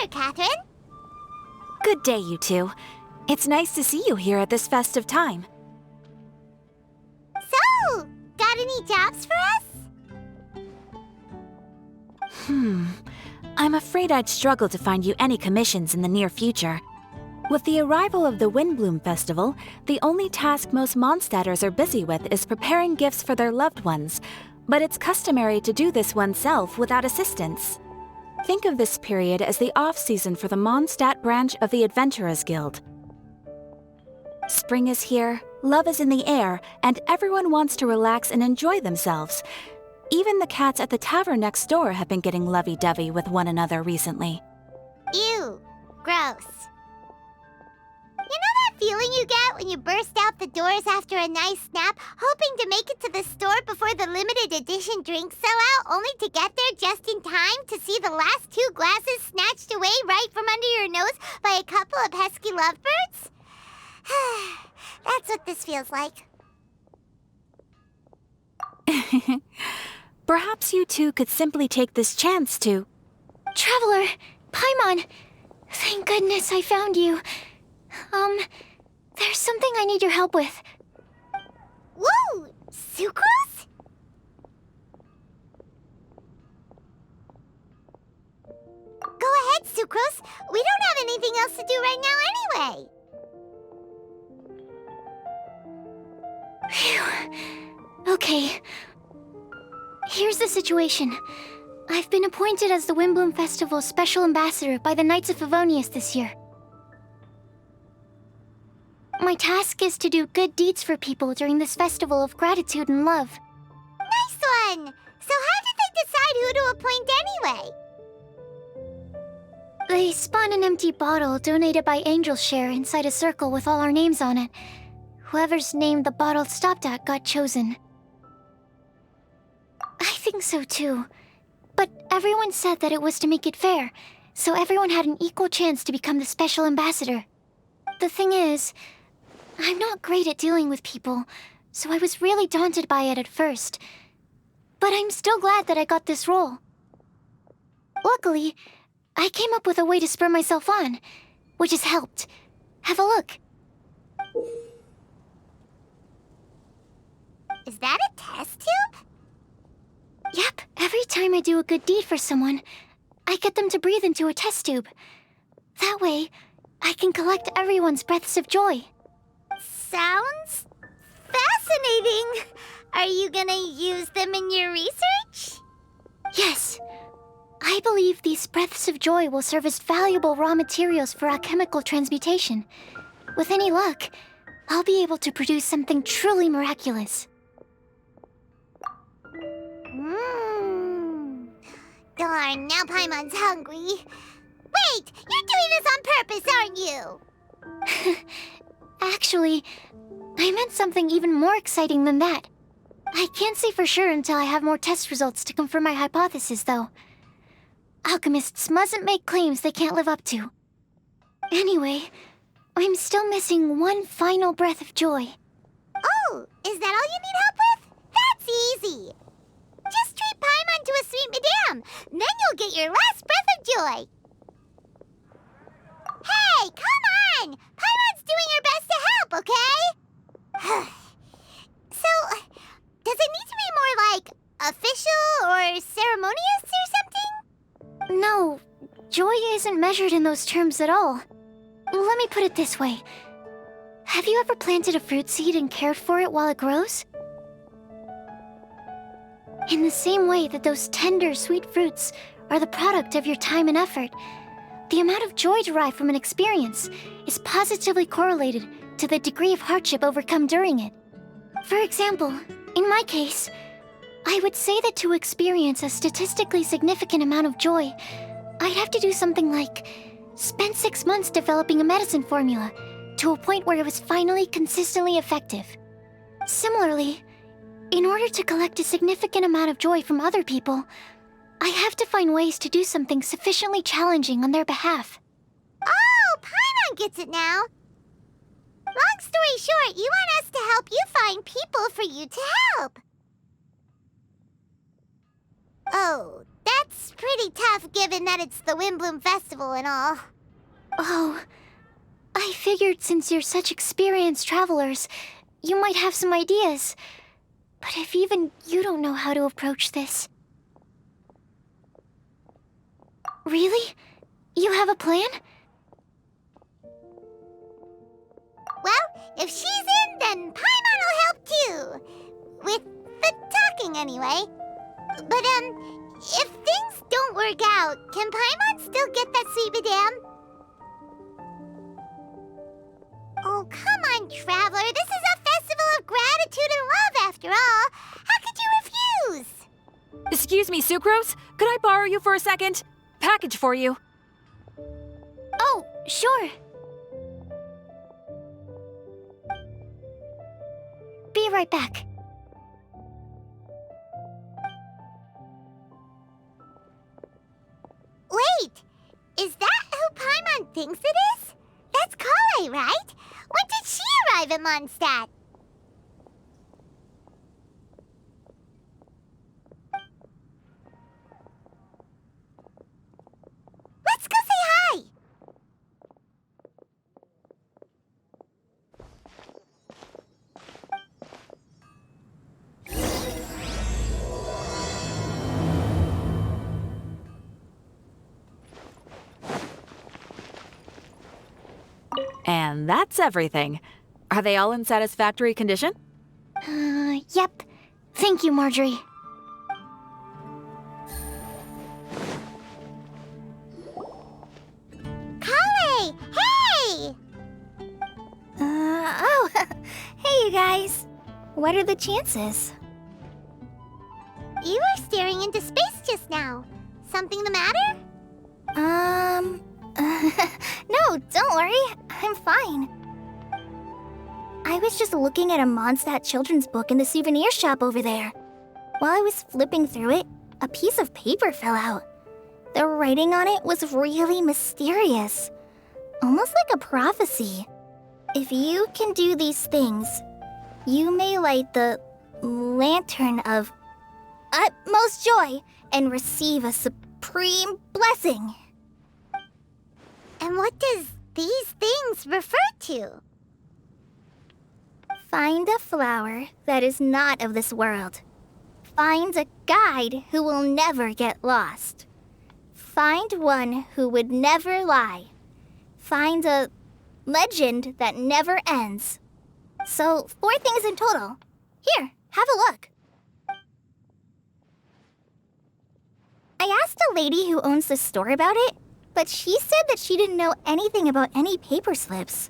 there, Catherine. Good day, you two. It's nice to see you here at this festive time. So, got any jobs for us? I'm afraid I'd struggle to find you any commissions in the near future. With the arrival of the Windblume Festival, the only task most Mondstadters are busy with is preparing gifts for their loved ones, but it's customary to do this oneself without assistance. Think of this period as the off-season for the Mondstadt branch of the Adventurers Guild. Spring is here, love is in the air, and everyone wants to relax and enjoy themselves. Even the cats at the tavern next door have been getting lovey-dovey with one another recently. Ew, gross. You know that feeling you get when you burst out the doors after a nice nap, hoping to make it to the store before the limited edition drinks sell out, only to get there just in time to see the last 2 glasses snatched away right from under your nose by a couple of pesky lovebirds? That's what this feels like. Perhaps you two could simply take this chance to... Traveler! Paimon! Thank goodness I found you. There's something I need your help with. Woo! Sucrose? Go ahead, Sucrose. We don't have anything else to do right now anyway. Phew. Okay. Here's the situation. I've been appointed as the Windblume Festival's special ambassador by the Knights of Favonius this year. My task is to do good deeds for people during this festival of gratitude and love. Nice one! So how did they decide who to appoint anyway? They spun an empty bottle donated by Angel's Share inside a circle with all our names on it. Whoever's name the bottle stopped at got chosen. I think so too. But everyone said that it was to make it fair, so everyone had an equal chance to become the special ambassador. The thing is, I'm not great at dealing with people, so I was really daunted by it at first. But I'm still glad that I got this role. Luckily, I came up with a way to spur myself on, which has helped. Have a look. Is that a test tube? Yep, every time I do a good deed for someone, I get them to breathe into a test tube. That way, I can collect everyone's breaths of joy. Sounds fascinating. Are you gonna use them in your research? Yes. I believe these breaths of joy will serve as valuable raw materials for alchemical transmutation. With any luck, I'll be able to produce something truly miraculous. Darn, now Paimon's hungry. Wait, you're doing this on purpose, aren't you? Actually, I meant something even more exciting than that. I can't say for sure until I have more test results to confirm my hypothesis, though. Alchemists mustn't make claims they can't live up to. Anyway, I'm still missing one final breath of joy. Oh, is that all you need help with? That's easy. Just treat Paimon to a sweet madame. Then you'll get your last breath of joy. Hey, come on! Paimon's doing her best to help, okay? So, does it need to be more like official or ceremonious or something? No, joy isn't measured in those terms at all. Let me put it this way. Have you ever planted a fruit seed and cared for it while it grows? In the same way that those tender, sweet fruits are the product of your time and effort, the amount of joy derived from an experience is positively correlated to the degree of hardship overcome during it. For example, in my case, I would say that to experience a statistically significant amount of joy, I'd have to do something like spend 6 months developing a medicine formula to a point where it was finally consistently effective. Similarly, in order to collect a significant amount of joy from other people, I have to find ways to do something sufficiently challenging on their behalf. Oh, Paimon gets it now. Long story short, you want us to help you find people for you to help. Oh, That's pretty tough given that it's the Windblume Festival and all. Oh, I figured since you're such experienced travelers, you might have some ideas. But if even you don't know how to approach this... Really? You have a plan? Well, if she's in, then Paimon will help too. With the talking, anyway. But, if things don't work out, can Paimon still get that sweet madame? Oh, come on, Traveler. This is a festival of gratitude and love, after all. How could you refuse? Excuse me, Sucrose? Could I borrow you for a second? Package for you. Oh, sure. Be right back. Wait! Is that who Paimon thinks it is? That's Kale, right? When did she arrive at Mondstadt? Let's go say hi! And that's everything. Are they all in satisfactory condition? Yep. Thank you, Marjorie. Kale! Hey! Oh, hey you guys. What are the chances? You were staring into space just now. Something the matter? No, don't worry. I'm fine. I was just looking at a Mondstadt children's book in the souvenir shop over there. While I was flipping through it, a piece of paper fell out. The writing on it was really mysterious. Almost like a prophecy. If you can do these things, you may light the lantern of utmost joy and receive a supreme blessing. And what does these things refer to? Find a flower that is not of this world. Find a guide who will never get lost. Find one who would never lie. Find a legend that never ends. So, 4 things in total. Here, have a look. I asked a lady who owns the store about it, but she said that she didn't know anything about any paper slips.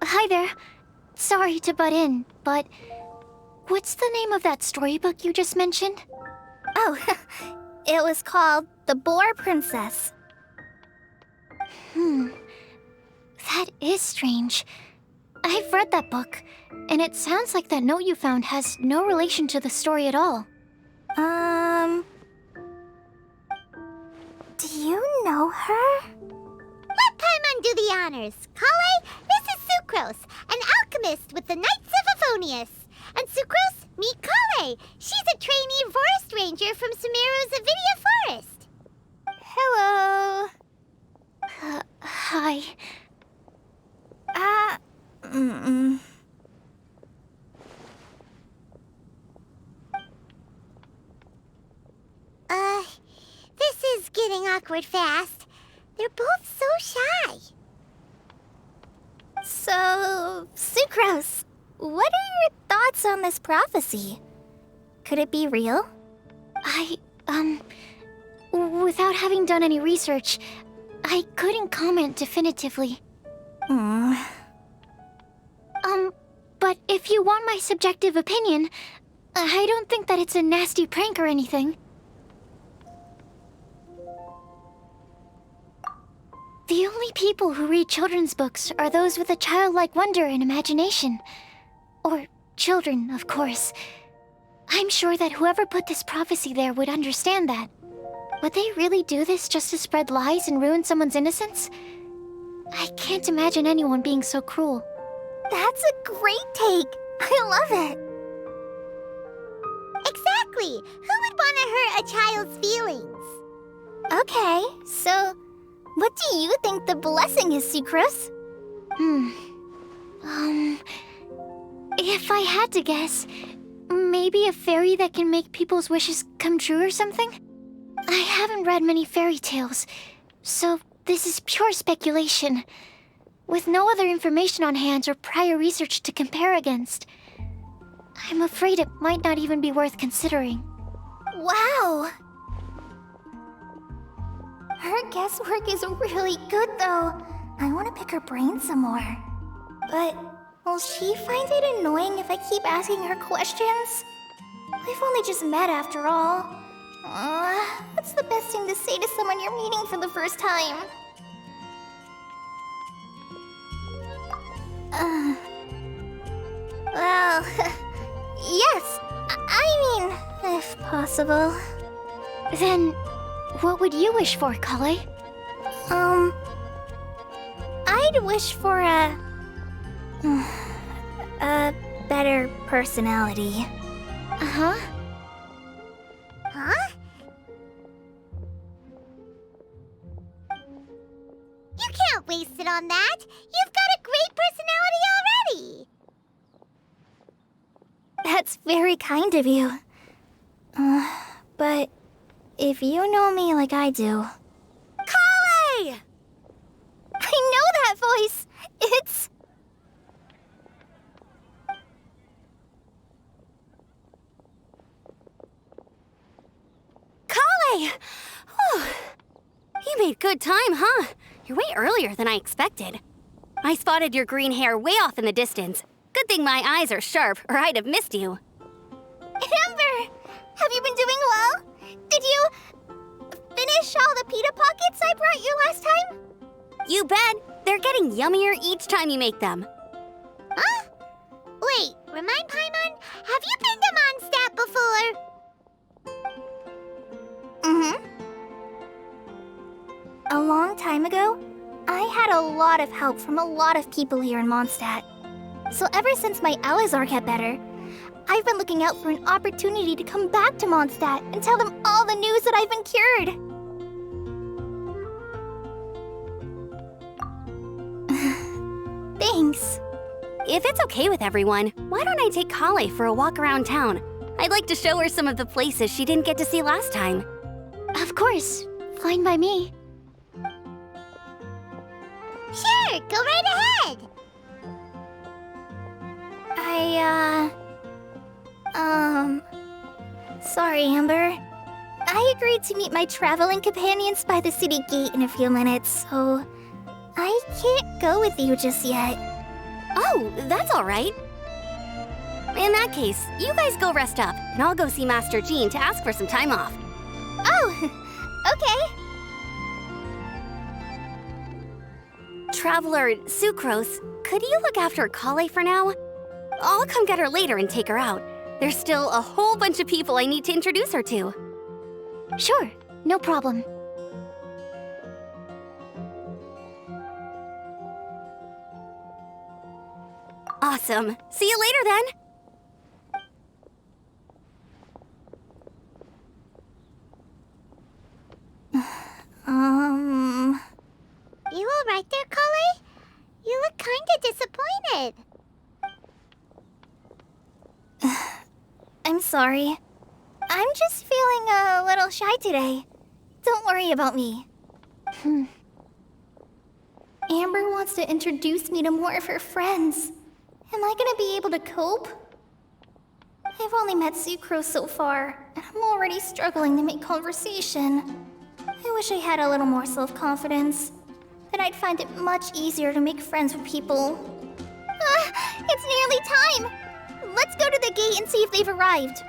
Hi there. Sorry to butt in, but what's the name of that storybook you just mentioned? Oh, it was called The Boar Princess. That is strange. I've read that book, and it sounds like that note you found has no relation to the story at all. Do you know her? Let Paimon do the honors. Kale, this is Sucrose, an alchemist with the Knights of Aphonius. And Sucrose, meet Kale. She's a trainee forest ranger from Sumeru's Avidia Forest. Hello. Hi. This is getting awkward fast. They're both so shy. So, Sucrose, what are your thoughts on this prophecy? Could it be real? Without having done any research, I couldn't comment definitively. But if you want my subjective opinion, I don't think that it's a nasty prank or anything. The only people who read children's books are those with a childlike wonder and imagination. Or children, of course. I'm sure that whoever put this prophecy there would understand that. Would they really do this just to spread lies and ruin someone's innocence? I can't imagine anyone being so cruel. That's a great take. I love it. Exactly. Who would want to hurt a child's feelings? Okay, so what do you think the blessing is, Sucrose? If I had to guess, maybe a fairy that can make people's wishes come true or something? I haven't read many fairy tales, so this is pure speculation. With no other information on hand or prior research to compare against, I'm afraid it might not even be worth considering. Wow! Her guesswork is really good, though. I want to pick her brain some more. But will she find it annoying if I keep asking her questions? We've only just met after all. What's the best thing to say to someone you're meeting for the first time? Well, yes. I mean, if possible. Then, what would you wish for, Kale? I'd wish for a better personality. Uh-huh. Huh? You can't waste it on that. You've got a great personality already. That's very kind of you. But if you know me like I do... Kale! I know that voice. It's... Kale! Whew. You made good time, huh? You're way earlier than I expected. I spotted your green hair way off in the distance. Good thing my eyes are sharp, or I'd have missed you. Amber! Have you been doing well? Did you finish all the pita pockets I brought you last time? You bet. They're getting yummier each time you make them. Huh? Wait, remind Paimon, have you been to Mondstadt before? A long time ago, I had a lot of help from a lot of people here in Mondstadt. So ever since my Elizar got better, I've been looking out for an opportunity to come back to Mondstadt and tell them all the news that I've been cured. Thanks. If it's okay with everyone, why don't I take Kale for a walk around town? I'd like to show her some of the places she didn't get to see last time. Of course. Fine by me. Sure, go right ahead. Sorry, Amber. I agreed to meet my traveling companions by the city gate in a few minutes, so I can't go with you just yet. Oh, that's all right. In that case, you guys go rest up, and I'll go see Master Jean to ask for some time off. Oh, okay. Traveler Sucrose, could you look after Kale for now? I'll come get her later and take her out. There's still a whole bunch of people I need to introduce her to. Sure, no problem. Awesome. See you later then. You all right there, Kale? You look kinda disappointed. I'm sorry. I'm just feeling a little shy today. Don't worry about me. Amber wants to introduce me to more of her friends. Am I gonna be able to cope? I've only met Sucrose so far, and I'm already struggling to make conversation. I wish I had a little more self-confidence. Then I'd find it much easier to make friends with people. It's nearly time! Let's go to the gate and see if they've arrived.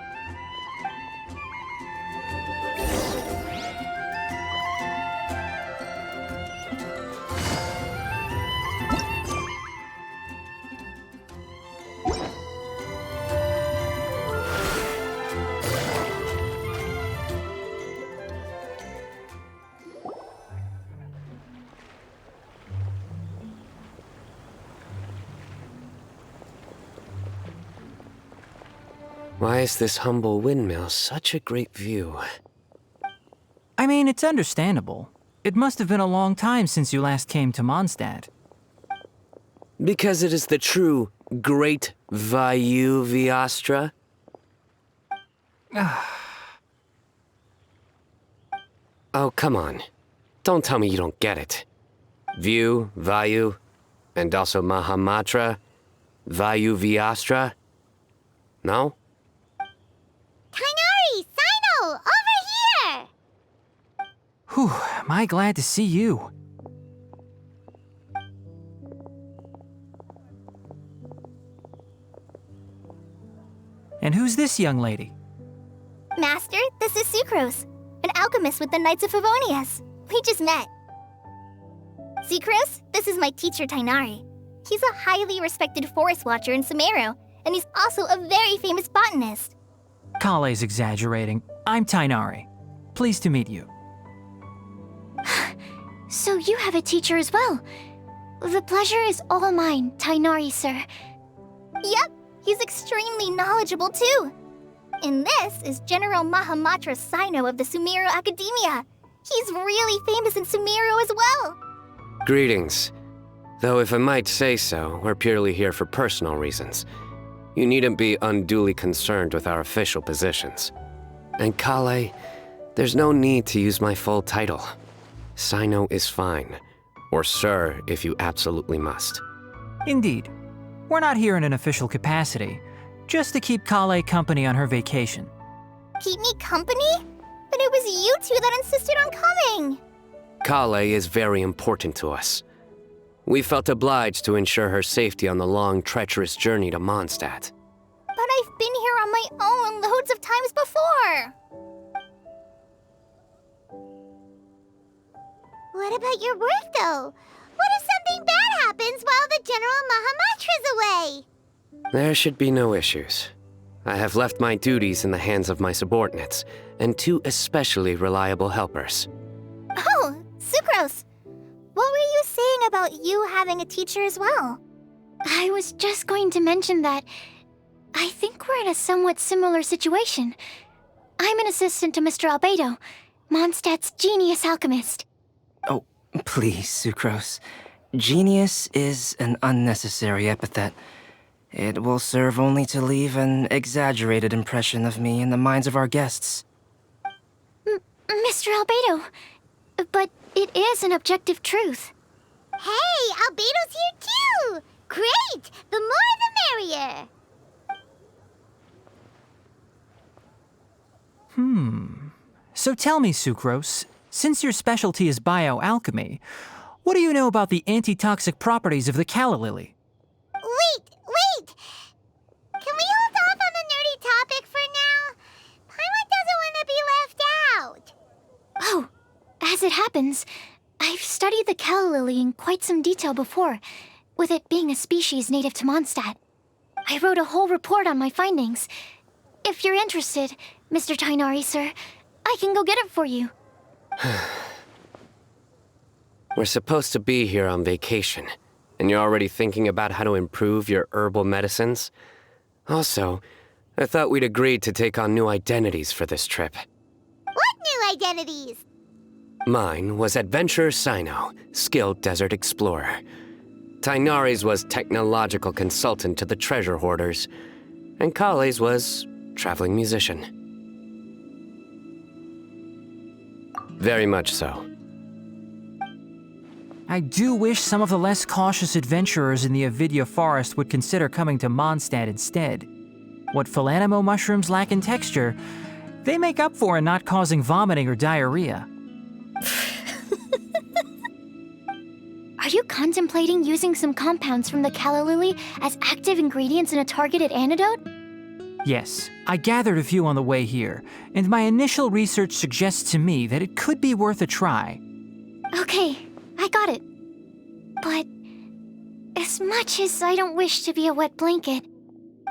Why is this humble windmill such a great view? I mean, it's understandable. It must have been a long time since you last came to Mondstadt. Because it is the true Great Vayu Viastra? Oh, come on. Don't tell me you don't get it. View, Vayu, and also Mahamatra, Vayu Viastra? No? Kainari! Sino! Over here! Whew, am I glad to see you. And who's this young lady? Master, this is Sucrose, an alchemist with the Knights of Favonius. We just met. Sucrose, this is my teacher, Tainari. He's a highly respected forest watcher in Sumeru, and he's also a very famous botanist. Kale's exaggerating. I'm Tainari. Pleased to meet you. So you have a teacher as well. The pleasure is all mine, Tainari, sir. Yep, he's extremely knowledgeable too. And this is General Mahamatra Sino of the Sumeru Academia. He's really famous in Sumeru as well. Greetings. Though if I might say so, we're purely here for personal reasons. You needn't be unduly concerned with our official positions. And Kale, there's no need to use my full title. Sino is fine. Or sir, if you absolutely must. Indeed. We're not here in an official capacity, just to keep Kale company on her vacation. Keep me company? But it was you two that insisted on coming. Kale is very important to us. We felt obliged to ensure her safety on the long, treacherous journey to Mondstadt. But I've been here on my own loads of times before. What about your work, though? What if something bad happens while the General Mahamatra's away? There should be no issues. I have left my duties in the hands of my subordinates, and two especially reliable helpers. Oh, Sucrose. What were you saying about you having a teacher as well? I was just going to mention that I think we're in a somewhat similar situation. I'm an assistant to Mr. Albedo, Mondstadt's genius alchemist. Oh, please, Sucrose. Genius is an unnecessary epithet. It will serve only to leave an exaggerated impression of me in the minds of our guests. Mr. Albedo, but it is an objective truth. Hey, Albedo's here too! Great! The more the merrier! So tell me, Sucrose, since your specialty is bioalchemy, what do you know about the antitoxic properties of the calla lily? Wait! Can we hold off on the nerdy topic for now? Paimon doesn't want to be left out. Oh, as it happens, I've studied the calla lily in quite some detail before, with it being a species native to Mondstadt. I wrote a whole report on my findings. If you're interested, Mr. Tainari, sir, I can go get it for you. We're supposed to be here on vacation, and you're already thinking about how to improve your herbal medicines? Also, I thought we'd agreed to take on new identities for this trip. What new identities? Mine was Adventurer Sino, skilled desert explorer. Tainari's was technological consultant to the treasure hoarders, and Kale's was traveling musician. Very much so. I do wish some of the less cautious adventurers in the Avidya forest would consider coming to Mondstadt instead. What Philanimo mushrooms lack in texture, they make up for in not causing vomiting or diarrhea. Are you contemplating using some compounds from the calla lily as active ingredients in a targeted antidote? Yes, I gathered a few on the way here, and my initial research suggests to me that it could be worth a try. Okay, I got it. But as much as I don't wish to be a wet blanket,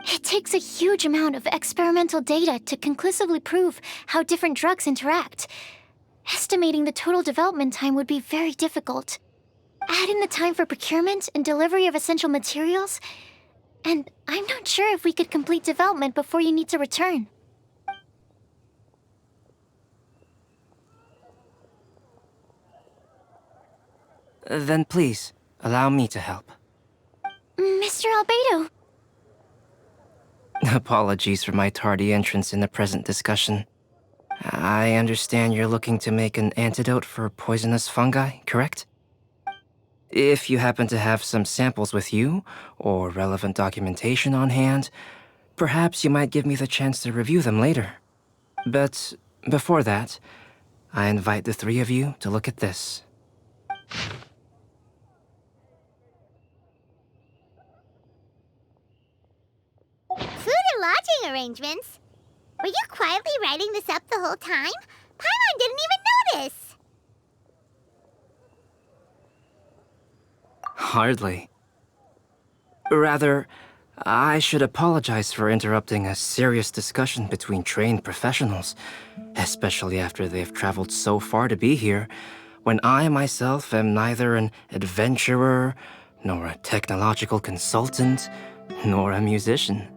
it takes a huge amount of experimental data to conclusively prove how different drugs interact. Estimating the total development time would be very difficult. Add in the time for procurement and delivery of essential materials, And I'm not sure if we could complete development before you need to return. Then please, allow me to help. Mr. Albedo! Apologies for my tardy entrance in the present discussion. I understand you're looking to make an antidote for poisonous fungi, correct? If you happen to have some samples with you, or relevant documentation on hand, perhaps you might give me the chance to review them later. But before that, I invite the three of you to look at this. Food and lodging arrangements? Were you quietly writing this up the whole time? Paimon didn't even notice! Hardly. Rather, I should apologize for interrupting a serious discussion between trained professionals, especially after they've traveled so far to be here, when I myself am neither an adventurer, nor a technological consultant, nor a musician.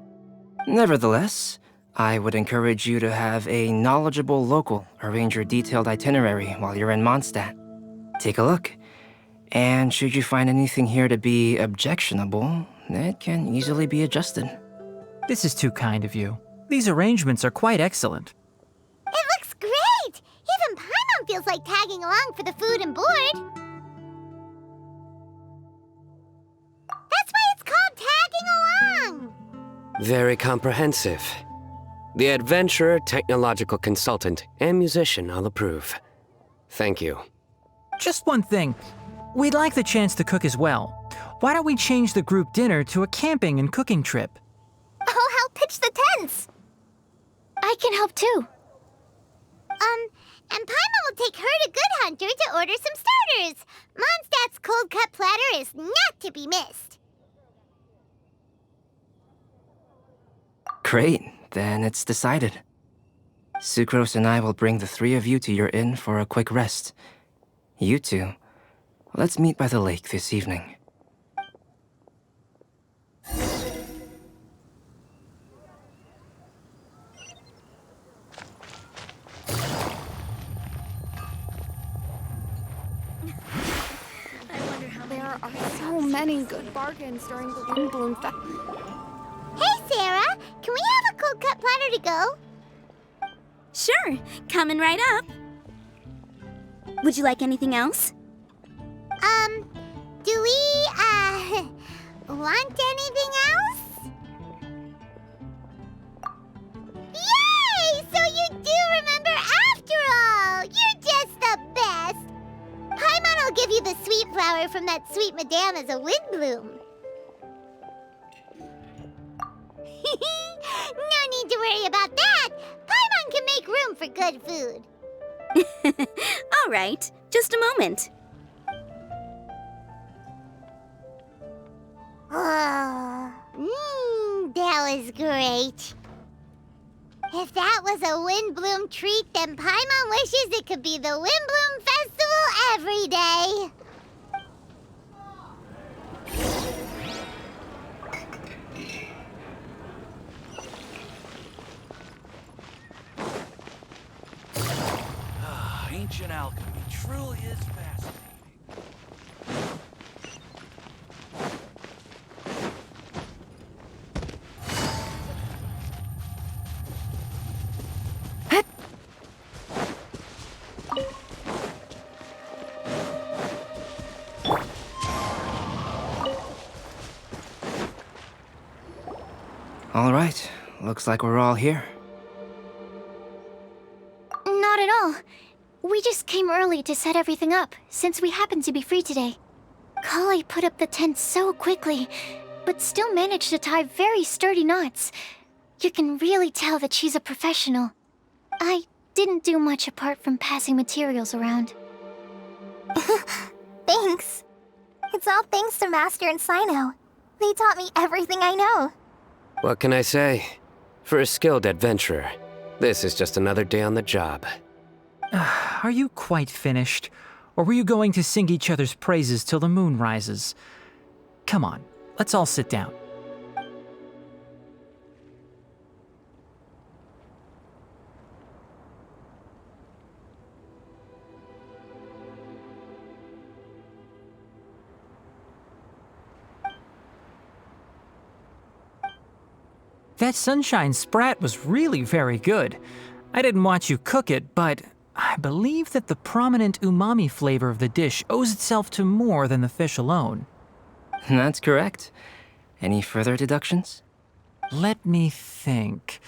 Nevertheless, I would encourage you to have a knowledgeable local arrange your detailed itinerary while you're in Mondstadt. Take a look, and should you find anything here to be objectionable, it can easily be adjusted. This is too kind of you. These arrangements are quite excellent. It looks great! Even Paimon feels like tagging along for the food and board. That's why it's called tagging along! Very comprehensive. The adventurer, technological consultant, and musician all approve. Thank you. Just one thing. We'd like the chance to cook as well. Why don't we change the group dinner to a camping and cooking trip? I'll help pitch the tents! I can help too. And Paimon will take her to Good Hunter to order some starters. Mondstadt's cold-cut platter is not to be missed. Great, then it's decided. Sucrose and I will bring the three of you to your inn for a quick rest. You two, let's meet by the lake this evening. There are so many good bargains during the Windblume Festival. Hey, Sarah! Can we have a cold-cut platter to go? Sure, coming right up. Would you like anything else? Do we, want anything else? Yay! So you do remember after all! You're just the best! Paimon will give you the sweet flower from that sweet madame as a Windblume. No need to worry about that! Paimon can make room for good food. All right, just a moment. That was great. If that was a Windblume treat, then Paimon wishes it could be the Windblume Festival every day. Ancient alchemy truly is fascinating. All right, looks like we're all here. Not at all. We just came early to set everything up, since we happen to be free today. Kale put up the tent so quickly, but still managed to tie very sturdy knots. You can really tell that she's a professional. I didn't do much apart from passing materials around. Thanks. It's all thanks to Master and Sino. They taught me everything I know. What can I say? For a skilled adventurer, this is just another day on the job. Are you quite finished? Or were you going to sing each other's praises till the moon rises? Come on, let's all sit down. That sunshine sprat was really very good. I didn't watch you cook it, but I believe that the prominent umami flavor of the dish owes itself to more than the fish alone. That's correct. Any further deductions? Let me think.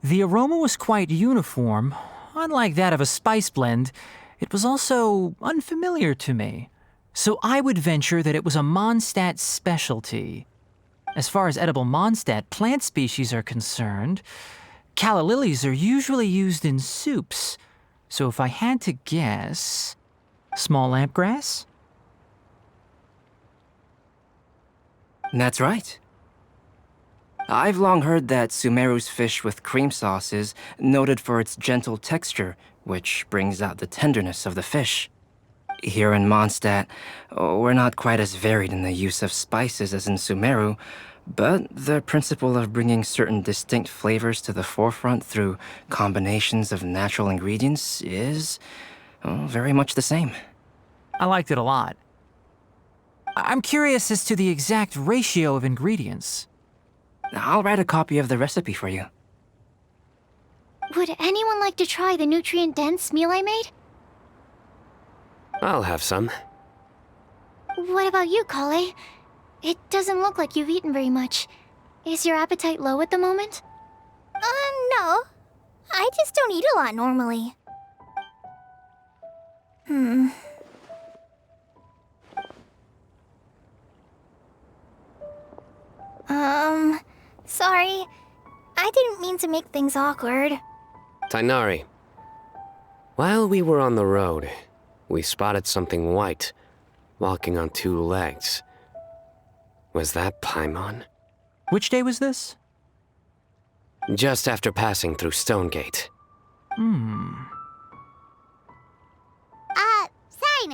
The aroma was quite uniform. Unlike that of a spice blend, it was also unfamiliar to me. So I would venture that it was a Mondstadt specialty. As far as edible Mondstadt plant species are concerned, calla lilies are usually used in soups. So if I had to guess, small lampgrass? That's right. I've long heard that Sumeru's fish with cream sauce is noted for its gentle texture, which brings out the tenderness of the fish. Here in Mondstadt, we're not quite as varied in the use of spices as in Sumeru, but the principle of bringing certain distinct flavors to the forefront through combinations of natural ingredients is very much the same. I liked it a lot. I'm curious as to the exact ratio of ingredients. I'll write a copy of the recipe for you. Would anyone like to try the nutrient-dense meal I made? I'll have some. What about you, Kale? It doesn't look like you've eaten very much. Is your appetite low at the moment? No. I just don't eat a lot normally. Sorry. I didn't mean to make things awkward. Tainari, while we were on the road, we spotted something white, walking on two legs. Was that Paimon? Which day was this? Just after passing through Stonegate. Sino,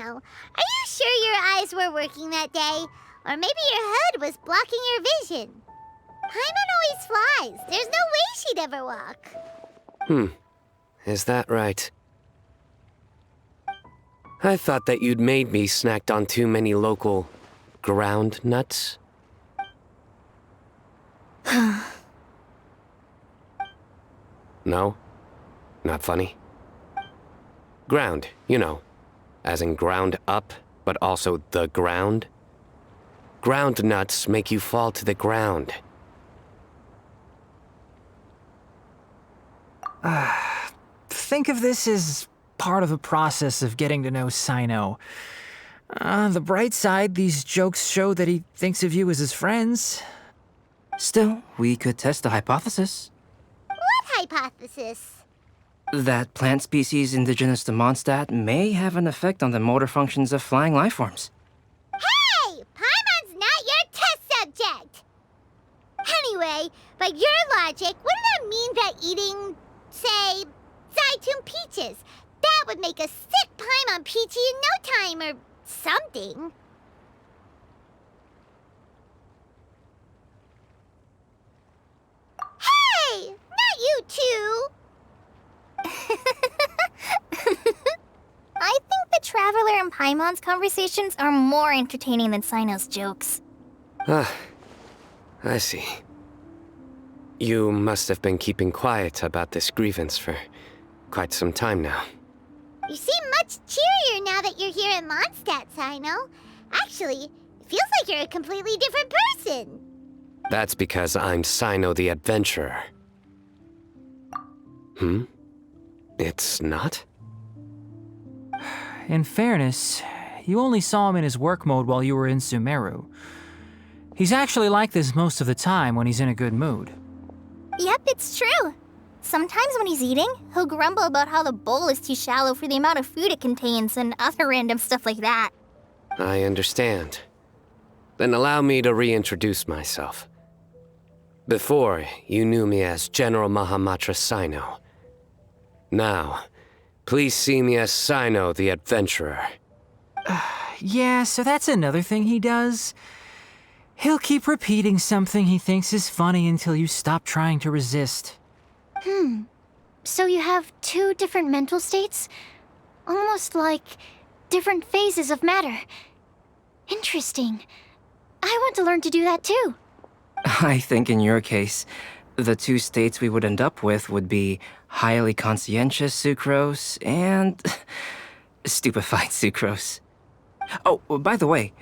are you sure your eyes were working that day? Or maybe your hood was blocking your vision? Paimon always flies. There's no way she'd ever walk. Is that right? I thought that you'd made me snacked on too many local ground nuts. No? Not funny? Ground, you know. As in ground up, but also the ground. Ground nuts make you fall to the ground. Think of this as part of the process of getting to know Sino. On the bright side, these jokes show that he thinks of you as his friends. Still, we could test the hypothesis. What hypothesis? That plant species indigenous to Mondstadt may have an effect on the motor functions of flying lifeforms. Hey! Paimon's not your test subject! Anyway, by your logic, wouldn't that mean that eating, say, Zaitun peaches, that would make a sick Paimon peachy in no time or something? Hey! Not you two! I think the Traveler and Paimon's conversations are more entertaining than Sino's jokes. I see. You must have been keeping quiet about this grievance for quite some time now. You seem much cheerier now that you're here in Mondstadt, Sino. Actually, it feels like you're a completely different person. That's because I'm Sino the Adventurer. It's not? In fairness, you only saw him in his work mode while you were in Sumeru. He's actually like this most of the time when he's in a good mood. Yep, it's true. Sometimes when he's eating, he'll grumble about how the bowl is too shallow for the amount of food it contains and other random stuff like that. I understand. Then allow me to reintroduce myself. Before, you knew me as General Mahamatra Sino. Now, please see me as Sino the Adventurer. Yeah, so that's another thing he does. He'll keep repeating something he thinks is funny until you stop trying to resist. So you have two different mental states? Almost like different phases of matter. Interesting. I want to learn to do that too. I think in your case, The two states we would end up with would be highly conscientious sucrose and stupefied sucrose. Oh, by the way,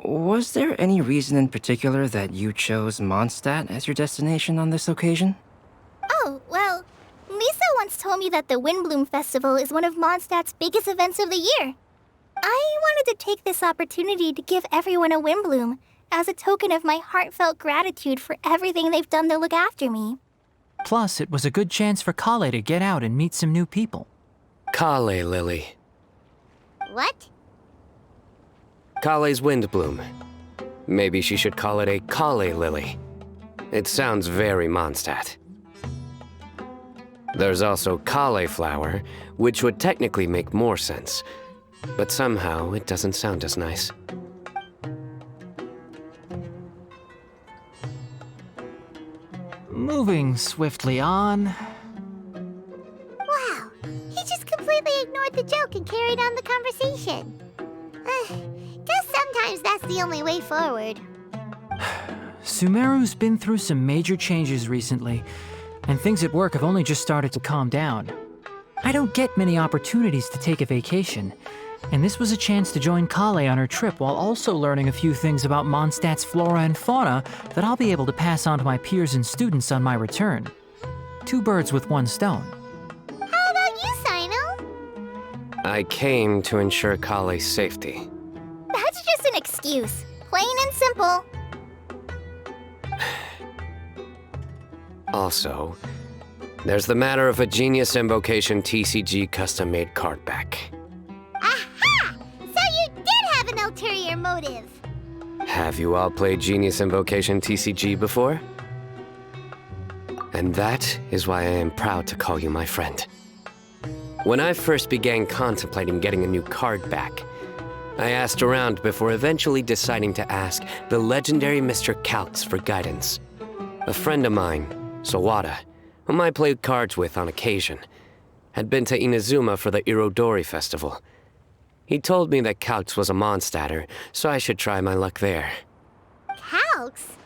was there any reason in particular that you chose Mondstadt as your destination on this occasion? Oh, well, Lisa once told me that the Windblume Festival is one of Mondstadt's biggest events of the year. I wanted to take this opportunity to give everyone a Windblume as a token of my heartfelt gratitude for everything they've done to look after me. Plus, it was a good chance for Kale to get out and meet some new people. Kale Lily. What? Kale's Windblume. Maybe she should call it a Kale Lily. It sounds very Mondstadt. There's also cauliflower, which would technically make more sense, but somehow it doesn't sound as nice. Moving swiftly on. Wow, he just completely ignored the joke and carried on the conversation. Guess sometimes that's the only way forward. Sumeru's been through some major changes recently, and things at work have only just started to calm down. I don't get many opportunities to take a vacation, and this was a chance to join Kale on her trip while also learning a few things about Mondstadt's flora and fauna that I'll be able to pass on to my peers and students on my return. 2 birds with 1 stone. How about you, Sino? I came to ensure Kale's safety. That's just an excuse. Plain and simple. Also, there's the matter of a Genius Invocation TCG custom-made card back. Aha! So you did have an ulterior motive. Have you all played Genius Invocation TCG before? And that is why I am proud to call you my friend. When I first began contemplating getting a new card back, I asked around before eventually deciding to ask the legendary Mr. Kaltz for guidance. A friend of mine, Sawada, whom I played cards with on occasion, had been to Inazuma for the Irodori festival. He told me that Kaltz was a Mondstadter, so I should try my luck there. Calx?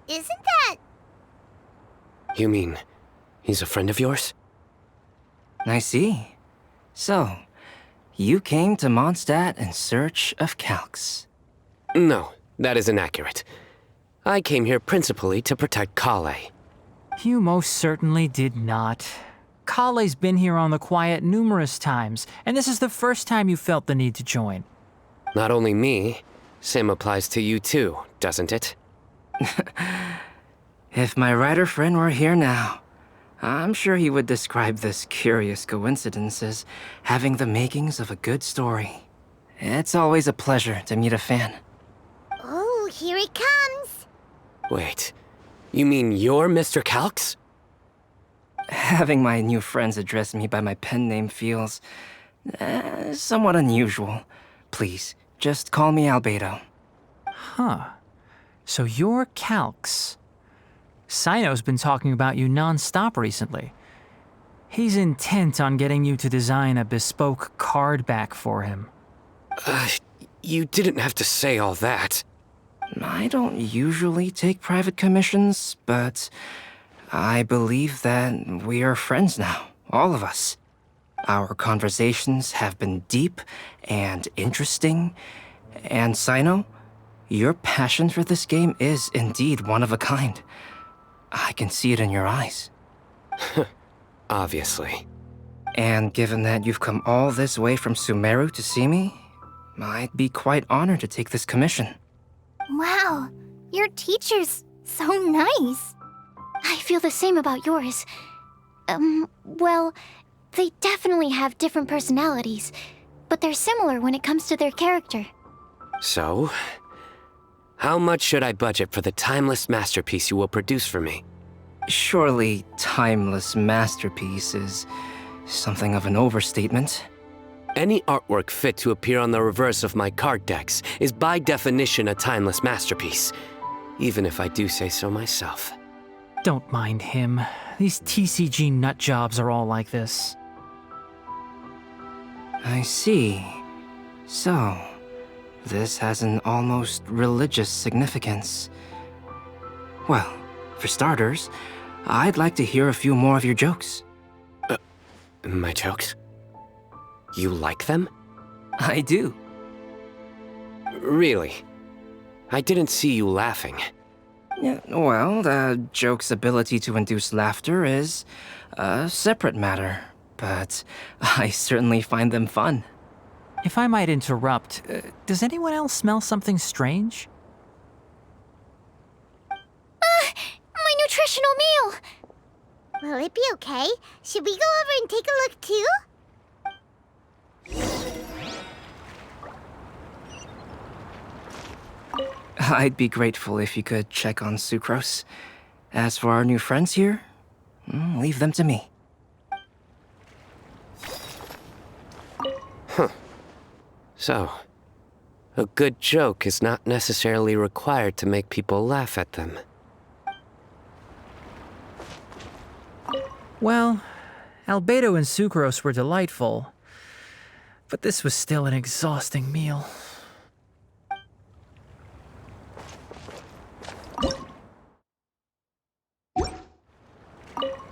Isn't that... You mean, he's a friend of yours? I see. So, you came to Mondstadt in search of Calx. No, that is inaccurate. I came here principally to protect Kale. You most certainly did not. Kale's been here on the quiet numerous times, and this is the first time you felt the need to join. Not only me, same applies to you too, doesn't it? If my writer friend were here now, I'm sure he would describe this curious coincidence as having the makings of a good story. It's always a pleasure to meet a fan. Oh, here he comes. Wait, you mean you're Mr. Kaltz? Having my new friends address me by my pen name feels somewhat unusual. Please, just call me Albedo. Huh. So you're Calx. Sino's been talking about you non-stop recently. He's intent on getting you to design a bespoke card back for him. You didn't have to say all that. I don't usually take private commissions, but I believe that we are friends now, all of us. Our conversations have been deep and interesting, and Sino, your passion for this game is indeed one of a kind. I can see it in your eyes. Obviously. And given that you've come all this way from Sumeru to see me, I'd be quite honored to take this commission. Wow, your teacher's so nice. I feel the same about yours. Well, they definitely have different personalities, but they're similar when it comes to their character. So, how much should I budget for the timeless masterpiece you will produce for me? Surely, timeless masterpiece is something of an overstatement. Any artwork fit to appear on the reverse of my card decks is by definition a timeless masterpiece, even if I do say so myself. Don't mind him. These TCG nut jobs are all like this. I see. So, this has an almost religious significance. Well, For starters, I'd like to hear a few more of your jokes. My jokes? You like them? I do. Really? I didn't see you laughing. Yeah, well, the joke's ability to induce laughter is a separate matter, but I certainly find them fun. If I might interrupt, does anyone else smell something strange? My nutritional meal! Will it be okay? Should we go over and take a look too? I'd be grateful if you could check on Sucrose. As for our new friends here, leave them to me. So, a good joke is not necessarily required to make people laugh at them. Well, Albedo and Sucrose were delightful, but this was still an exhausting meal.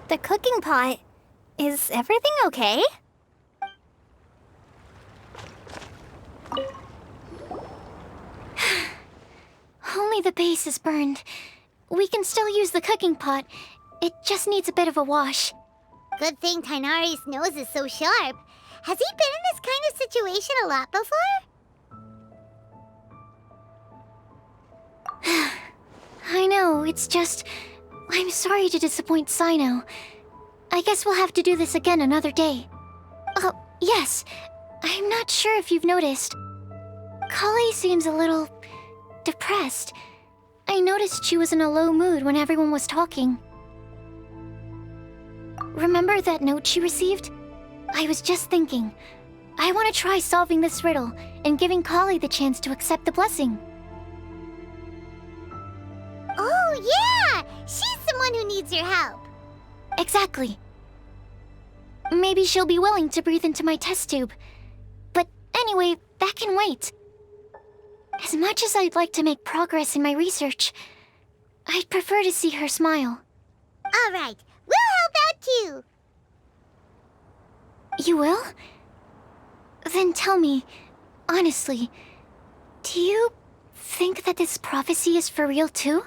The cooking pot. Is everything okay? Only the base is burned. We can still use the cooking pot. It just needs a bit of a wash. Good thing Tainari's nose is so sharp. Has he been in this kind of situation a lot before? I know, it's just... I'm sorry to disappoint Sino. I guess we'll have to do this again another day. Oh, yes. I'm not sure if you've noticed. Kale seems a little... depressed. I noticed she was in a low mood when everyone was talking. Remember that note she received? I was just thinking. I want to try solving this riddle and giving Kale the chance to accept the blessing. Oh, yeah! She's someone who needs your help. Exactly. Maybe she'll be willing to breathe into my test tube. But anyway, that can wait. As much as I'd like to make progress in my research, I'd prefer to see her smile. All right, we'll help out too. You will? Then tell me, honestly, do you think that this prophecy is for real too?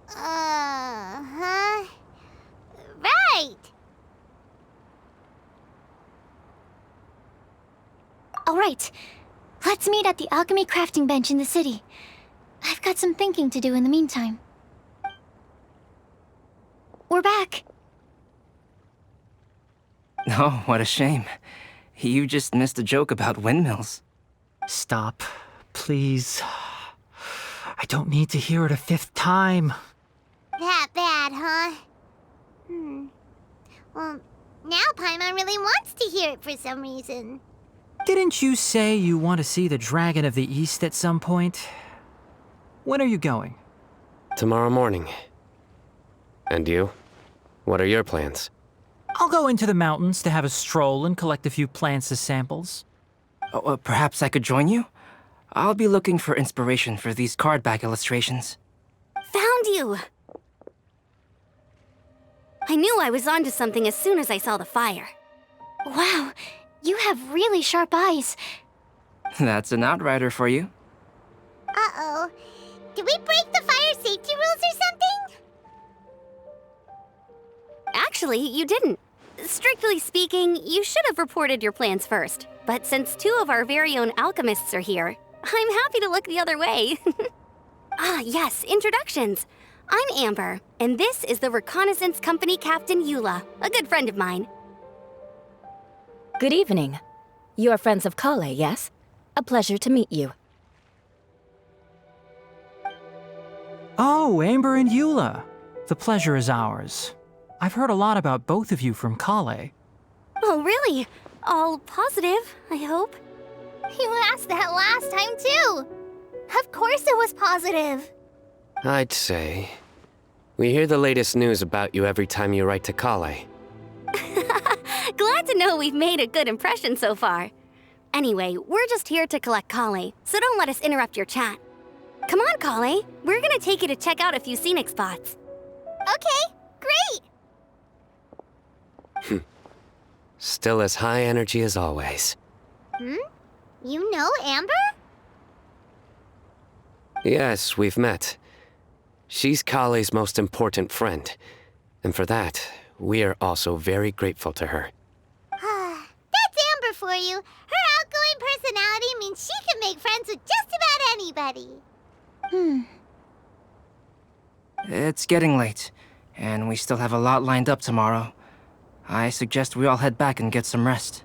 Uh-huh. Right! Alright, let's meet at the alchemy crafting bench in the city. I've got some thinking to do in the meantime. We're back. Oh, what a shame. You just missed a joke about windmills. Stop, please. I don't need to hear it a fifth time. That bad, huh? Well, now Paimon really wants to hear it for some reason. Didn't you say you want to see the Dragon of the East at some point? When are you going? Tomorrow morning. And you? What are your plans? I'll go into the mountains to have a stroll and collect a few plants as samples. Oh, perhaps I could join you? I'll be looking for inspiration for these card back illustrations. Found you! I knew I was onto something as soon as I saw the fire. Wow, you have really sharp eyes. That's an outrider for you. Uh-oh. Did we break the fire safety rules or something? Actually, you didn't. Strictly speaking, you should have reported your plans first. But since two of our very own alchemists are here, I'm happy to look the other way. Ah, yes, introductions. I'm Amber, and this is the Reconnaissance Company Captain Eula, a good friend of mine. Good evening. You are friends of Kale, yes? A pleasure to meet you. Oh, Amber and Eula. The pleasure is ours. I've heard a lot about both of you from Kale. Oh, really? All positive, I hope. You asked that last time too. Of course it was positive. I'd say. We hear the latest news about you every time you write to Kale. Glad to know we've made a good impression so far. Anyway, we're just here to collect Kale, so don't let us interrupt your chat. Come on, Kale. We're gonna take you to check out a few scenic spots. Okay, great! Still as high energy as always. You know Amber? Yes, we've met. She's Kale's most important friend. And for that, we are also very grateful to her. That's Amber for you. Her outgoing personality means she can make friends with just about anybody. It's getting late, and we still have a lot lined up tomorrow. I suggest we all head back and get some rest.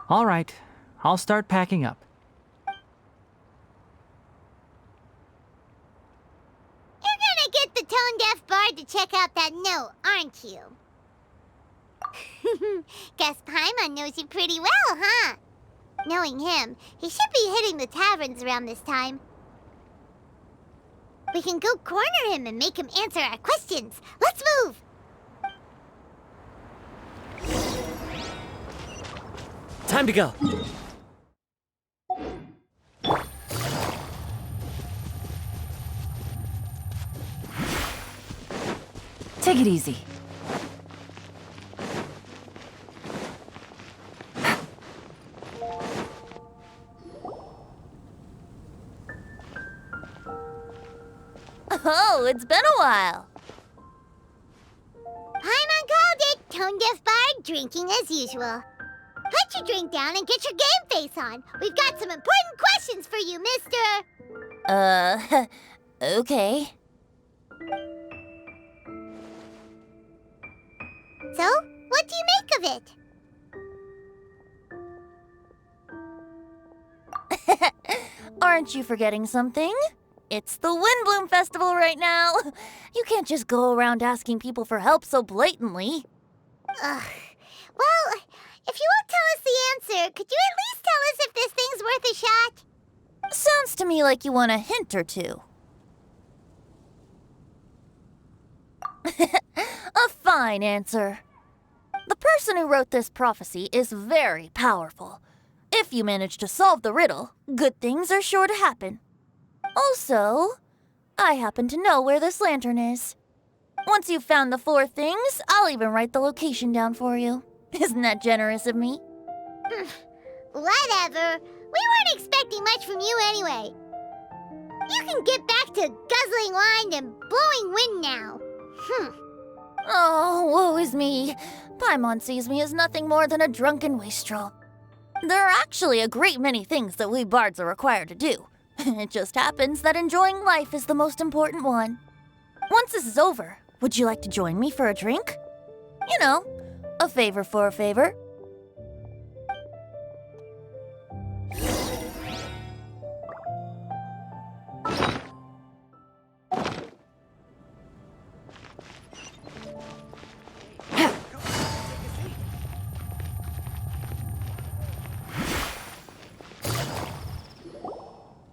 All right, I'll start packing up. You're gonna get the tone-deaf bard to check out that note, aren't you? Guess Paimon knows you pretty well, huh? Knowing him, he should be hitting the taverns around this time. We can go corner him and make him answer our questions. Let's move! Time to go. Take it easy. Oh, it's been a while. Paimon called it, tone-deaf bard drinking as usual. Put your drink down and get your game face on. We've got some important questions for you, mister. Okay. So, what do you make of it? Aren't you forgetting something? It's the Windblume Festival right now. You can't just go around asking people for help so blatantly. Ugh. Well, if you won't tell us the answer, could you at least tell us if this thing's worth a shot? Sounds to me like you want a hint or two. A fine answer. The person who wrote this prophecy is very powerful. If you manage to solve the riddle, good things are sure to happen. Also, I happen to know where this lantern is. Once you've found the 4 things, I'll even write the location down for you. Isn't that generous of me? Whatever. We weren't expecting much from you anyway. You can get back to guzzling wine and blowing wind now. Oh, woe is me. Paimon sees me as nothing more than a drunken wastrel. There are actually a great many things that we bards are required to do. It just happens that enjoying life is the most important one. Once this is over, would you like to join me for a drink? You know, a favor for a favor.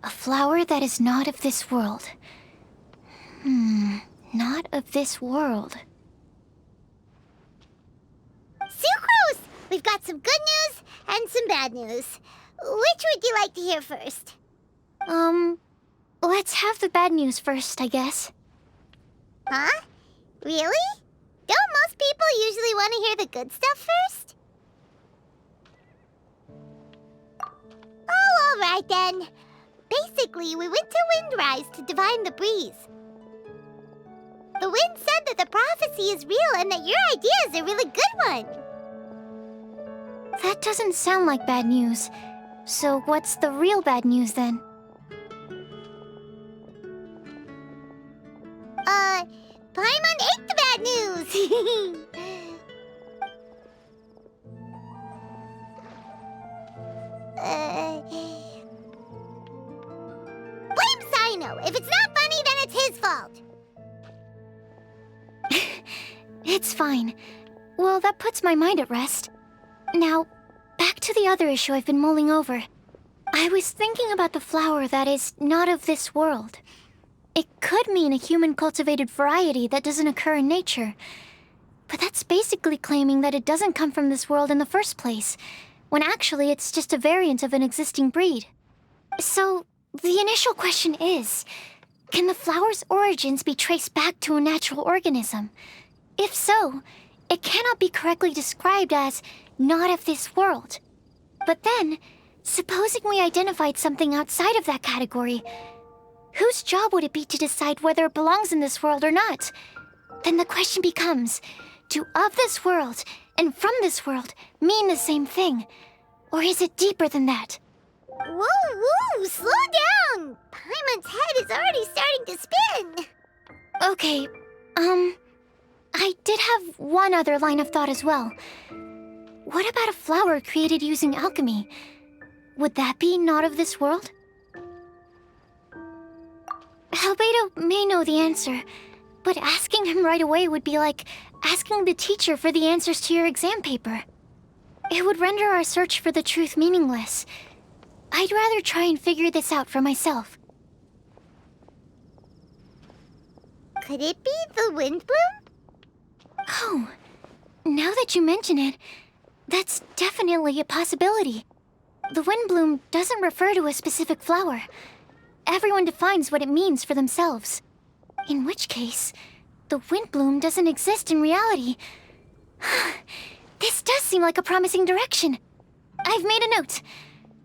A flower that is not of this world. Not of this world. Sucrose! We've got some good news and some bad news. Which would you like to hear first? Let's have the bad news first, I guess. Huh? Really? Don't most people usually want to hear the good stuff first? Oh, all right then. Basically, we went to Windrise to divine the breeze. The wind said that the prophecy is real and that your idea is a really good one. That doesn't sound like bad news. So what's the real bad news then? Paimon ate the bad news! Blame Sino! If it's not funny, then it's his fault! It's fine. Well, that puts my mind at rest. Now, back to the other issue I've been mulling over. I was thinking about the flower that is not of this world. It could mean a human-cultivated variety that doesn't occur in nature. But that's basically claiming that it doesn't come from this world in the first place, when actually it's just a variant of an existing breed. So, the initial question is, can the flower's origins be traced back to a natural organism? If so, it cannot be correctly described as not of this world. But then, supposing we identified something outside of that category, whose job would it be to decide whether it belongs in this world or not? Then the question becomes, do of this world and from this world mean the same thing? Or is it deeper than that? Whoa, slow down! Paimon's head is already starting to spin. Okay, I did have one other line of thought as well. What about a flower created using alchemy? Would that be not of this world? Albedo may know the answer, but asking him right away would be like asking the teacher for the answers to your exam paper. It would render our search for the truth meaningless. I'd rather try and figure this out for myself. Could it be the Windblume? Oh, now that you mention it, that's definitely a possibility. The Windblume doesn't refer to a specific flower. Everyone defines what it means for themselves. In which case, the Windblume doesn't exist in reality. This does seem like a promising direction. I've made a note.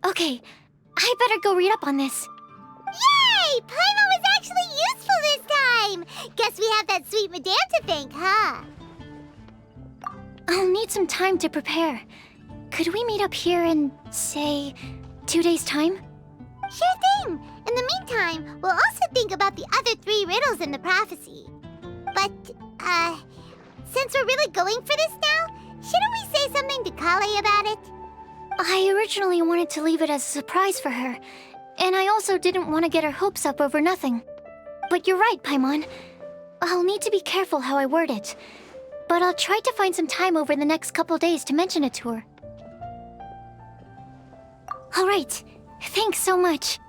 Okay, I better go read up on this. Yay! Paimon was actually useful this time! Guess we have that sweet madame to thank, huh? I'll need some time to prepare. Could we meet up here in, say, 2 days' time? Sure thing! In the meantime, we'll also think about the other 3 riddles in the prophecy. But, since we're really going for this now, shouldn't we say something to Kale about it? I originally wanted to leave it as a surprise for her, and I also didn't want to get her hopes up over nothing. But you're right, Paimon. I'll need to be careful how I word it. But I'll try to find some time over the next couple days to mention it to her. All right. Thanks so much.